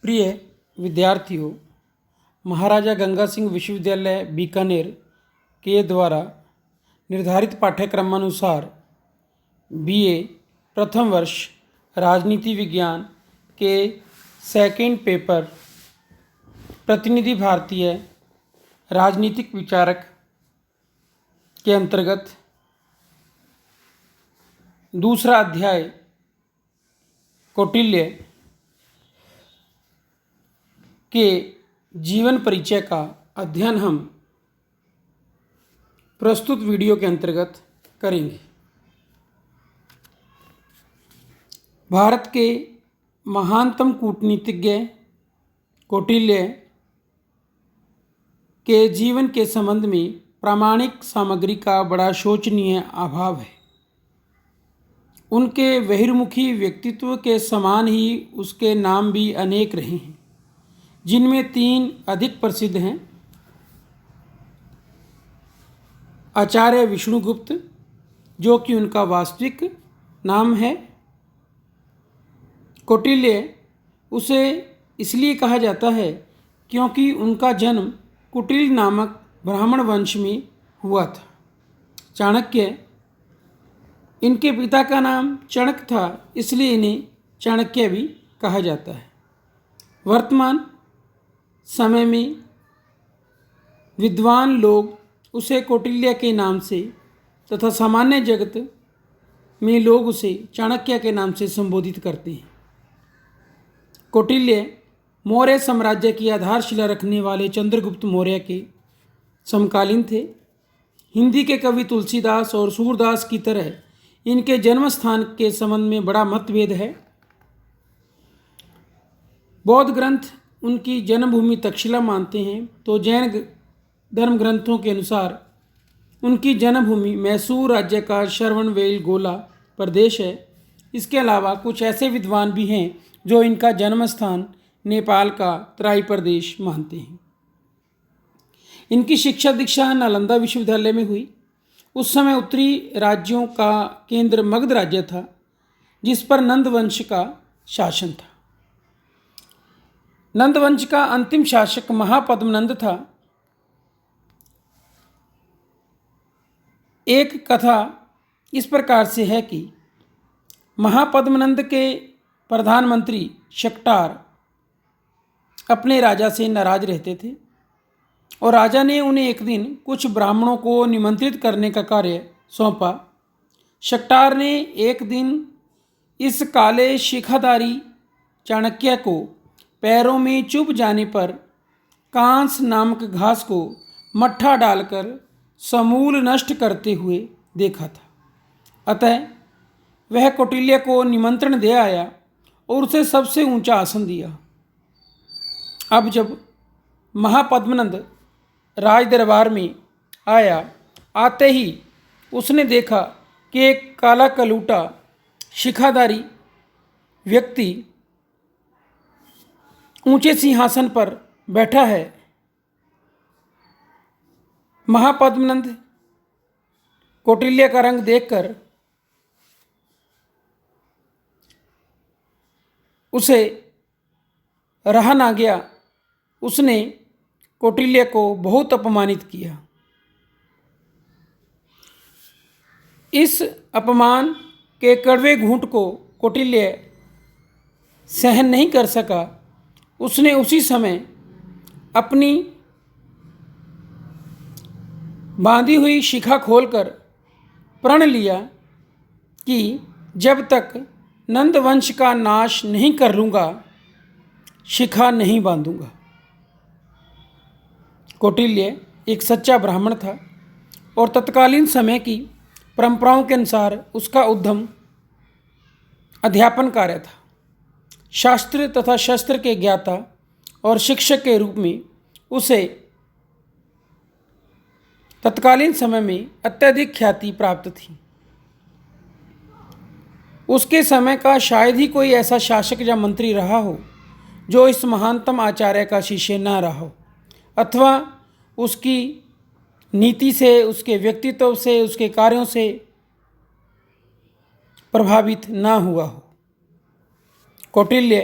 प्रिय विद्यार्थियों, महाराजा गंगा सिंह विश्वविद्यालय बीकानेर के द्वारा निर्धारित पाठ्यक्रमानुसार बीए प्रथम वर्ष राजनीति विज्ञान के सेकंड पेपर प्रतिनिधि भारतीय राजनीतिक विचारक के अंतर्गत दूसरा अध्याय कौटिल्य के जीवन परिचय का अध्ययन हम प्रस्तुत वीडियो के अंतर्गत करेंगे। भारत के महानतम कूटनीतिज्ञ कौटिल्य के जीवन के संबंध में प्रामाणिक सामग्री का बड़ा शोचनीय अभाव है। उनके बहिर्मुखी व्यक्तित्व के समान ही उसके नाम भी अनेक रहे हैं, जिनमें 3 अधिक प्रसिद्ध हैं। आचार्य विष्णुगुप्त, जो कि उनका वास्तविक नाम है। कौटिल्य उसे इसलिए कहा जाता है क्योंकि उनका जन्म कुटिल नामक ब्राह्मण वंश में हुआ था। चाणक्य, इनके पिता का नाम चणक था, इसलिए इन्हें चाणक्य भी कहा जाता है। वर्तमान समय में विद्वान लोग उसे कौटिल्य के नाम से तथा सामान्य जगत में लोग उसे चाणक्य के नाम से संबोधित करते हैं। कौटिल्य मौर्य साम्राज्य की आधारशिला रखने वाले चंद्रगुप्त मौर्य के समकालीन थे। हिंदी के कवि तुलसीदास और सूरदास की तरह इनके जन्म स्थान के संबंध में बड़ा मतभेद है। बौद्ध ग्रंथ उनकी जन्मभूमि तक्षशिला मानते हैं, तो जैन धर्म ग्रंथों के अनुसार उनकी जन्मभूमि मैसूर राज्य का श्रवणबेल गोला प्रदेश है। इसके अलावा कुछ ऐसे विद्वान भी हैं जो इनका जन्म स्थान नेपाल का तराई प्रदेश मानते हैं। इनकी शिक्षा दीक्षा नालंदा विश्वविद्यालय में हुई। उस समय उत्तरी राज्यों का केंद्र मगध राज्य था, जिस पर नंद वंश का शासन था। नंद वंश का अंतिम शासक महापद्मनंद था। एक कथा इस प्रकार से है कि महापद्मनंद के प्रधानमंत्री शक्टार अपने राजा से नाराज रहते थे और राजा ने उन्हें एक दिन कुछ ब्राह्मणों को निमंत्रित करने का कार्य सौंपा। शक्टार ने एक दिन इस काले शिखाधारी चाणक्य को पैरों में चुभ जाने पर कांस नामक घास को मट्ठा डालकर समूल नष्ट करते हुए देखा था। अतः वह कौटिल्य को निमंत्रण दे आया और उसे सबसे ऊंचा आसन दिया। अब जब महापद्मनंद राज दरबार में आया, आते ही उसने देखा कि एक काला कलूटा शिखाधारी व्यक्ति ऊंचे सिंहासन पर बैठा है। महापद्मनंद कौटिल्य का रंग देखकर उसे रहा ना गया। उसने कौटिल्य को बहुत अपमानित किया। इस अपमान के कड़वे घूंट को कौटिल्य सहन नहीं कर सका। उसने उसी समय अपनी बांधी हुई शिखा खोलकर प्रण लिया कि जब तक नंदवंश का नाश नहीं कर लूँगा, शिखा नहीं बांधूंगा। कौटिल्य एक सच्चा ब्राह्मण था और तत्कालीन समय की परंपराओं के अनुसार उसका उद्यम अध्यापन कार्य था। शास्त्र तथा शस्त्र के ज्ञाता और शिक्षक के रूप में उसे तत्कालीन समय में अत्यधिक ख्याति प्राप्त थी। उसके समय का शायद ही कोई ऐसा शासक या मंत्री रहा हो जो इस महानतम आचार्य का शिष्य न रहा हो, अथवा उसकी नीति से, उसके व्यक्तित्व से, उसके कार्यों से प्रभावित ना हुआ हो। कौटिल्य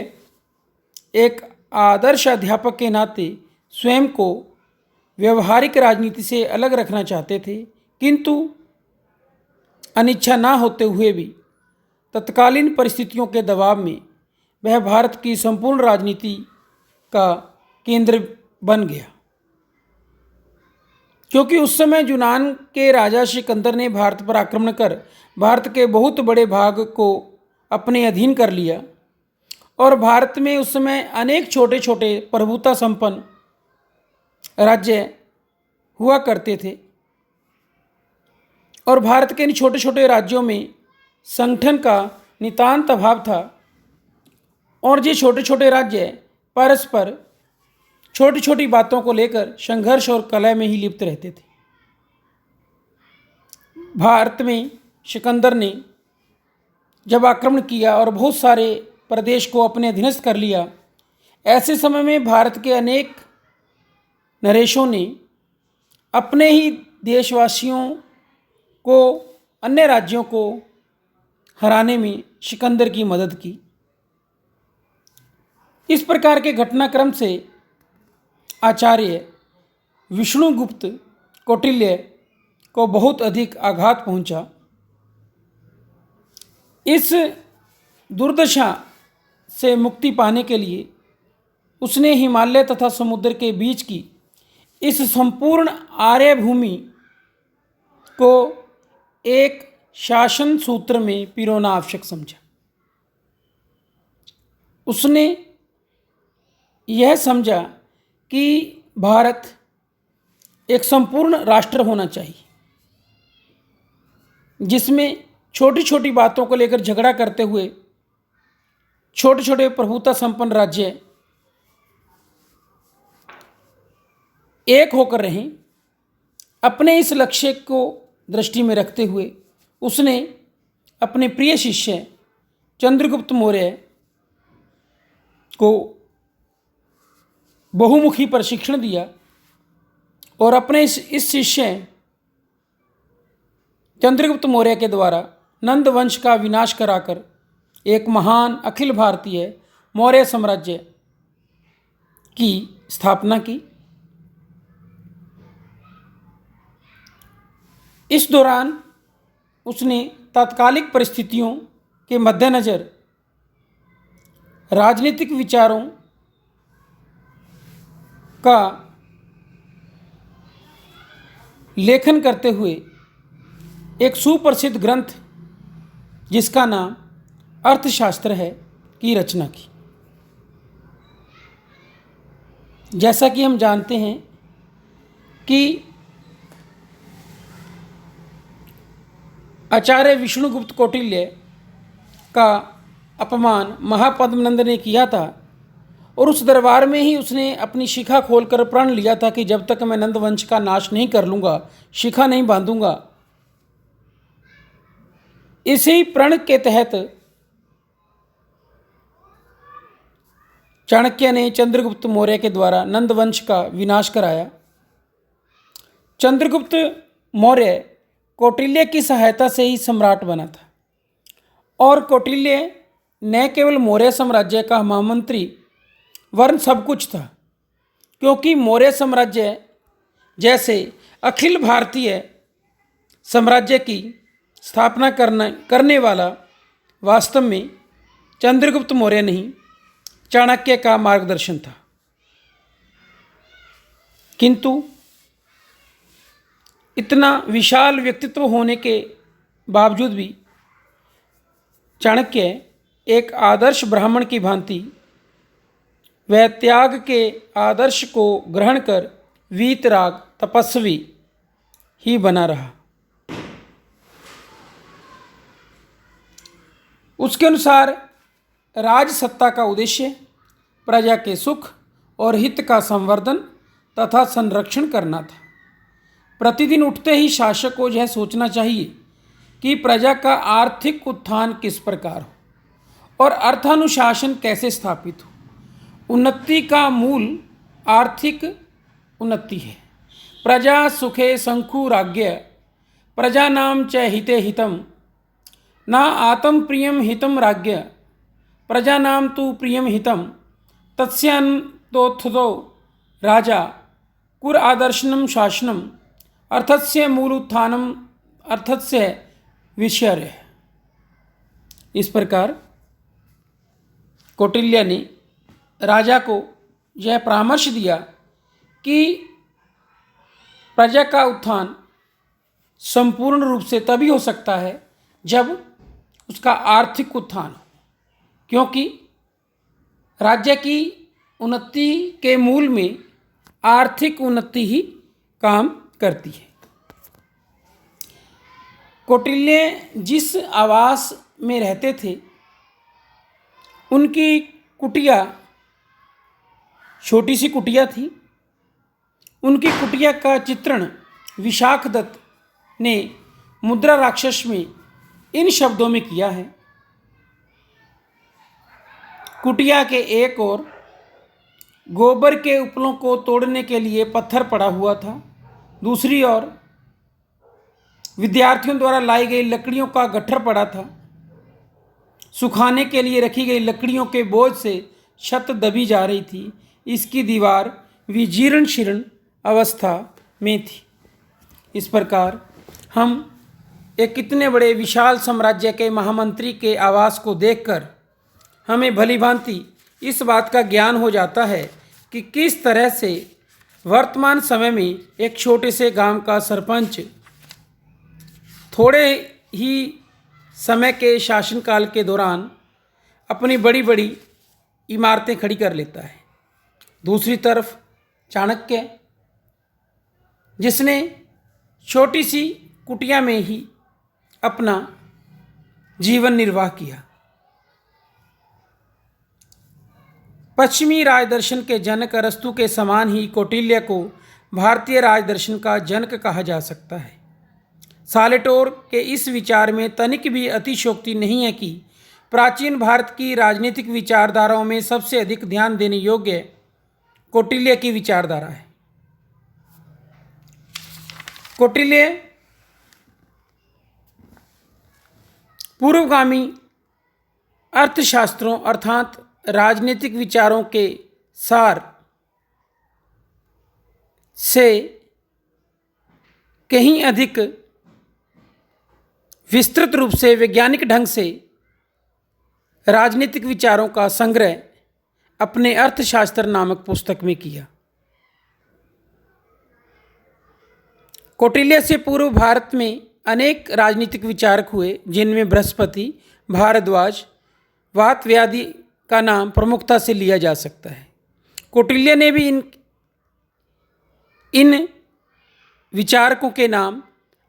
एक आदर्श अध्यापक के नाते स्वयं को व्यवहारिक राजनीति से अलग रखना चाहते थे, किंतु अनिच्छा ना होते हुए भी तत्कालीन परिस्थितियों के दबाव में वह भारत की संपूर्ण राजनीति का केंद्र बन गया। क्योंकि उस समय यूनान के राजा सिकंदर ने भारत पर आक्रमण कर भारत के बहुत बड़े भाग को अपने अधीन कर लिया और भारत में उस समय अनेक छोटे छोटे प्रभुता संपन्न राज्य हुआ करते थे और भारत के इन छोटे छोटे राज्यों में संगठन का नितांत अभाव था और ये छोटे छोटे राज्य परस्पर छोटी छोटी बातों को लेकर संघर्ष और कलह में ही लिप्त रहते थे। भारत में सिकंदर ने जब आक्रमण किया और बहुत सारे प्रदेश को अपने अधीनस्थ कर लिया, ऐसे समय में भारत के अनेक नरेशों ने अपने ही देशवासियों को अन्य राज्यों को हराने में सिकंदर की मदद की। इस प्रकार के घटनाक्रम से आचार्य विष्णुगुप्त कौटिल्य को बहुत अधिक आघात पहुंचा। इस दुर्दशा से मुक्ति पाने के लिए उसने हिमालय तथा समुद्र के बीच की इस संपूर्ण आर्य भूमि को एक शासन सूत्र में पिरोना आवश्यक समझा। उसने यह समझा कि भारत एक संपूर्ण राष्ट्र होना चाहिए जिसमें छोटी छोटी बातों को लेकर झगड़ा करते हुए छोटे छोटे प्रभुता संपन्न राज्य एक होकर रहें। अपने इस लक्ष्य को दृष्टि में रखते हुए उसने अपने प्रिय शिष्य चंद्रगुप्त मौर्य को बहुमुखी प्रशिक्षण दिया और अपने इस शिष्य चंद्रगुप्त मौर्य के द्वारा नंद वंश का विनाश कराकर एक महान अखिल भारतीय मौर्य साम्राज्य की स्थापना की। इस दौरान उसने तात्कालिक परिस्थितियों के मद्देनज़र राजनीतिक विचारों का लेखन करते हुए एक सुप्रसिद्ध ग्रंथ जिसका नाम अर्थशास्त्र है की रचना की। जैसा कि हम जानते हैं कि आचार्य विष्णुगुप्त कौटिल्य का अपमान महापद्मनंद ने किया था और उस दरबार में ही उसने अपनी शिखा खोलकर प्रण लिया था कि जब तक मैं नंद वंश का नाश नहीं कर लूँगा, शिखा नहीं बांधूंगा। इसी प्रण के तहत चाणक्य ने चंद्रगुप्त मौर्य के द्वारा नंद वंश का विनाश कराया। चंद्रगुप्त मौर्य कौटिल्य की सहायता से ही सम्राट बना था और कौटिल्य न केवल मौर्य साम्राज्य का महामंत्री वर्ण सब कुछ था, क्योंकि मौर्य साम्राज्य जैसे अखिल भारतीय साम्राज्य की स्थापना करने वाला वास्तव में चंद्रगुप्त मौर्य नहीं, चाणक्य का मार्गदर्शन था। किंतु इतना विशाल व्यक्तित्व होने के बावजूद भी चाणक्य एक आदर्श ब्राह्मण की भांति वह त्याग के आदर्श को ग्रहण कर वीतराग तपस्वी ही बना रहा। उसके अनुसार राज सत्ता का उद्देश्य प्रजा के सुख और हित का संवर्धन तथा संरक्षण करना था। प्रतिदिन उठते ही शासक को यह सोचना चाहिए कि प्रजा का आर्थिक उत्थान किस प्रकार हो और अर्थानुशासन कैसे स्थापित हो। उन्नति का मूल आर्थिक उन्नति है। प्रजा सुखे शंखु राज्ञ प्रजानां च हिते हितम न आत्म प्रियम हितम राज्ञ प्रजानां तु प्रियम हितम तस्यान्तोत्थतो राजा कुर आदर्शनम शासनम अर्थस्य मूलोत्थानम अर्थस्य विषय। इस प्रकार कौटिल्य ने राजा को यह परामर्श दिया कि प्रजा का उत्थान संपूर्ण रूप से तभी हो सकता है जब उसका आर्थिक उत्थान हो, क्योंकि राज्य की उन्नति के मूल में आर्थिक उन्नति ही काम करती है। कौटिल्य जिस आवास में रहते थे उनकी कुटिया छोटी सी कुटिया थी। उनकी कुटिया का चित्रण विशाखदत्त ने मुद्रा राक्षस में इन शब्दों में किया है। कुटिया के एक ओर गोबर के उपलों को तोड़ने के लिए पत्थर पड़ा हुआ था, दूसरी ओर विद्यार्थियों द्वारा लाई गई लकड़ियों का गट्ठर पड़ा था। सुखाने के लिए रखी गई लकड़ियों के बोझ से छत दबी जा रही थी। इसकी दीवार विजीर्ण शीर्ण अवस्था में थी। इस प्रकार हम एक कितने बड़े विशाल साम्राज्य के महामंत्री के आवास को देखकर हमें भलीभांति इस बात का ज्ञान हो जाता है कि किस तरह से वर्तमान समय में एक छोटे से गांव का सरपंच थोड़े ही समय के शासनकाल के दौरान अपनी बड़ी बड़ी इमारतें खड़ी कर लेता है। दूसरी तरफ चाणक्य, जिसने छोटी सी कुटिया में ही अपना जीवन निर्वाह किया, पश्चिमी राजदर्शन के जनक अरस्तु के समान ही कौटिल्य को भारतीय राजदर्शन का जनक कहा जा सकता है। सालेटोर के इस विचार में तनिक भी अतिशयोक्ति नहीं है कि प्राचीन भारत की राजनीतिक विचारधाराओं में सबसे अधिक ध्यान देने योग्य कौटिल्य की विचारधारा है। कौटिल्य पूर्वगामी अर्थशास्त्रों अर्थात राजनीतिक विचारों के सार से कहीं अधिक विस्तृत रूप से वैज्ञानिक ढंग से राजनीतिक विचारों का संग्रह अपने अर्थशास्त्र नामक पुस्तक में किया। कौटिल्य से पूर्व भारत में अनेक राजनीतिक विचारक हुए, जिनमें बृहस्पति, भारद्वाज, वातव्याधि का नाम प्रमुखता से लिया जा सकता है। कौटिल्य ने भी इन विचारकों के नाम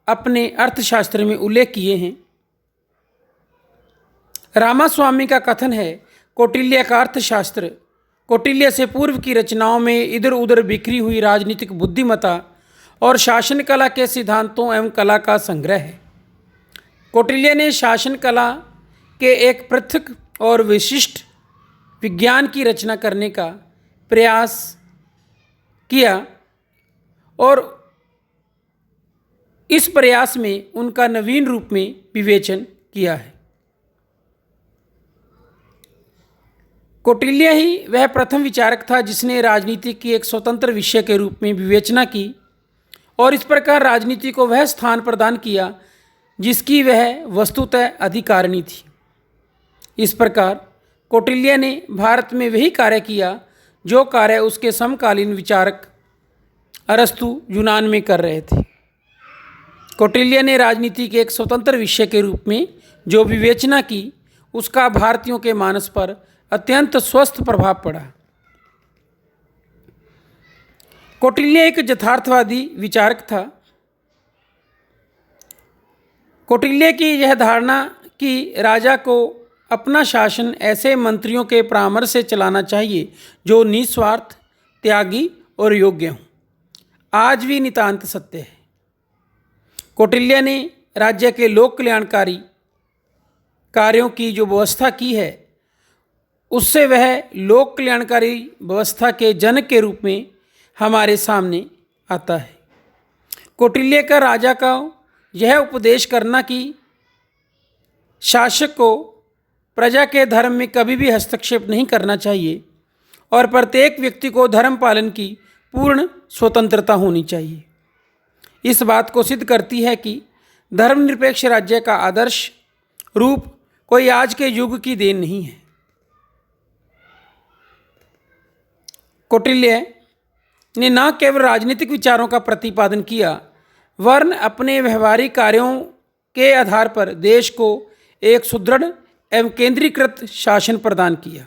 अपने अर्थशास्त्र में उल्लेख किए हैं। रामास्वामी का कथन है, कौटिल्य का अर्थशास्त्र कौटिल्य से पूर्व की रचनाओं में इधर उधर बिखरी हुई राजनीतिक बुद्धिमत्ता और शासन कला के सिद्धांतों एवं कला का संग्रह है। कौटिल्य ने शासन कला के एक पृथक और विशिष्ट विज्ञान की रचना करने का प्रयास किया और इस प्रयास में उनका नवीन रूप में विवेचन किया है। कौटिल्य ही वह प्रथम विचारक था जिसने राजनीति की एक स्वतंत्र विषय के रूप में विवेचना की और इस प्रकार राजनीति को वह स्थान प्रदान किया जिसकी वह वस्तुतः अधिकारिणी थी। इस प्रकार कौटिल्य ने भारत में वही कार्य किया जो कार्य उसके समकालीन विचारक अरस्तु यूनान में कर रहे थे। कौटिल्य ने राजनीति के एक स्वतंत्र विषय के रूप में जो विवेचना की, उसका भारतीयों के मानस पर अत्यंत स्वस्थ प्रभाव पड़ा। कौटिल्य एक यथार्थवादी विचारक था। कौटिल्य की यह धारणा कि राजा को अपना शासन ऐसे मंत्रियों के परामर्श से चलाना चाहिए जो निस्वार्थ, त्यागी और योग्य हों, आज भी नितांत सत्य है। कौटिल्य ने राज्य के लोक कल्याणकारी कार्यों की जो व्यवस्था की है, उससे वह लोक कल्याणकारी व्यवस्था के जनक के रूप में हमारे सामने आता है। कौटिल्य का राजा का यह उपदेश करना कि शासक को प्रजा के धर्म में कभी भी हस्तक्षेप नहीं करना चाहिए और प्रत्येक व्यक्ति को धर्म पालन की पूर्ण स्वतंत्रता होनी चाहिए। इस बात को सिद्ध करती है कि धर्मनिरपेक्ष राज्य का आदर्श रूप कोई आज के युग की देन नहीं है। कौटिल्य ने न केवल राजनीतिक विचारों का प्रतिपादन किया, वरन अपने व्यवहारिक कार्यों के आधार पर देश को एक सुदृढ़ एवं केंद्रीकृत शासन प्रदान किया।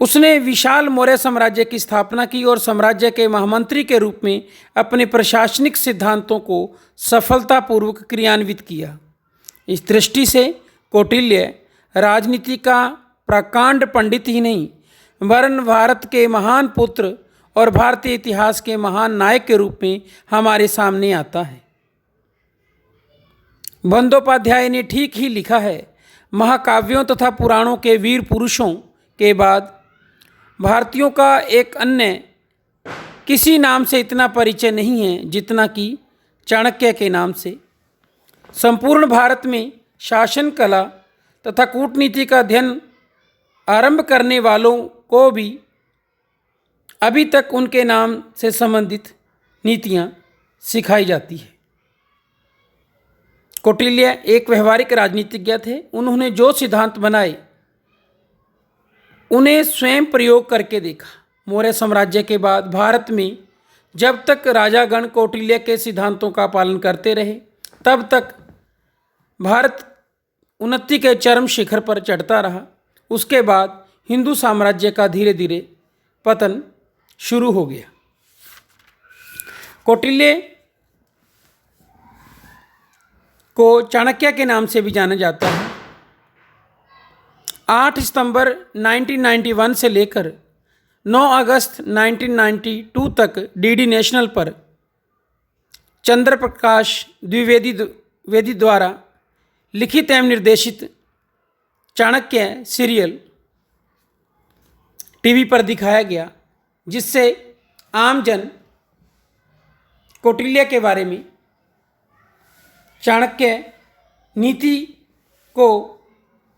उसने विशाल मौर्य साम्राज्य की स्थापना की और साम्राज्य के महामंत्री के रूप में अपने प्रशासनिक सिद्धांतों को सफलतापूर्वक क्रियान्वित किया। इस दृष्टि से कौटिल्य राजनीति का प्रकांड पंडित ही नहीं, वरन भारत के महान पुत्र और भारतीय इतिहास के महान नायक के रूप में हमारे सामने आता है। बंदोपाध्याय ने ठीक ही लिखा है, महाकाव्यों तथा पुराणों के वीर पुरुषों के बाद भारतीयों का एक अन्य किसी नाम से इतना परिचय नहीं है जितना कि चाणक्य के नाम से। संपूर्ण भारत में शासन कला तथा कूटनीति का अध्ययन आरंभ करने वालों को भी अभी तक उनके नाम से संबंधित नीतियाँ सिखाई जाती है। कौटिल्य एक व्यवहारिक राजनीतिज्ञ थे। उन्होंने जो सिद्धांत बनाए उन्हें स्वयं प्रयोग करके देखा। मौर्य साम्राज्य के बाद भारत में जब तक राजागण कौटिल्य के सिद्धांतों का पालन करते रहे, तब तक भारत उन्नति के चरम शिखर पर चढ़ता रहा। उसके बाद हिंदू साम्राज्य का धीरे धीरे पतन शुरू हो गया। कौटिल्य को चाणक्य के नाम से भी जाना जाता है। 8 सितंबर 1991 से लेकर 9 अगस्त 1992 तक डीडी नेशनल पर चंद्र प्रकाश द्विवेदी द्वारा लिखित एवं निर्देशित चाणक्य सीरियल टीवी पर दिखाया गया, जिससे आमजन कौटिल्य के बारे में, चाणक्य नीति को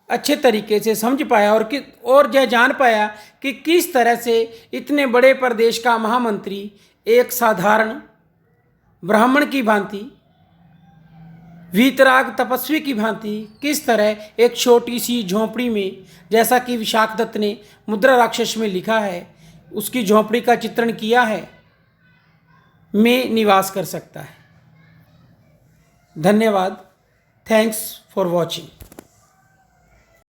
अच्छे तरीके से समझ पाया और यह जान पाया कि किस तरह से इतने बड़े प्रदेश का महामंत्री एक साधारण ब्राह्मण की भांति, वीतराग तपस्वी की भांति किस तरह एक छोटी सी झोंपड़ी में, जैसा कि विशाखदत्त ने मुद्रा राक्षस में लिखा है, उसकी झोंपड़ी का चित्रण किया है, में निवास कर सकता है। धन्यवाद। Thanks for watching.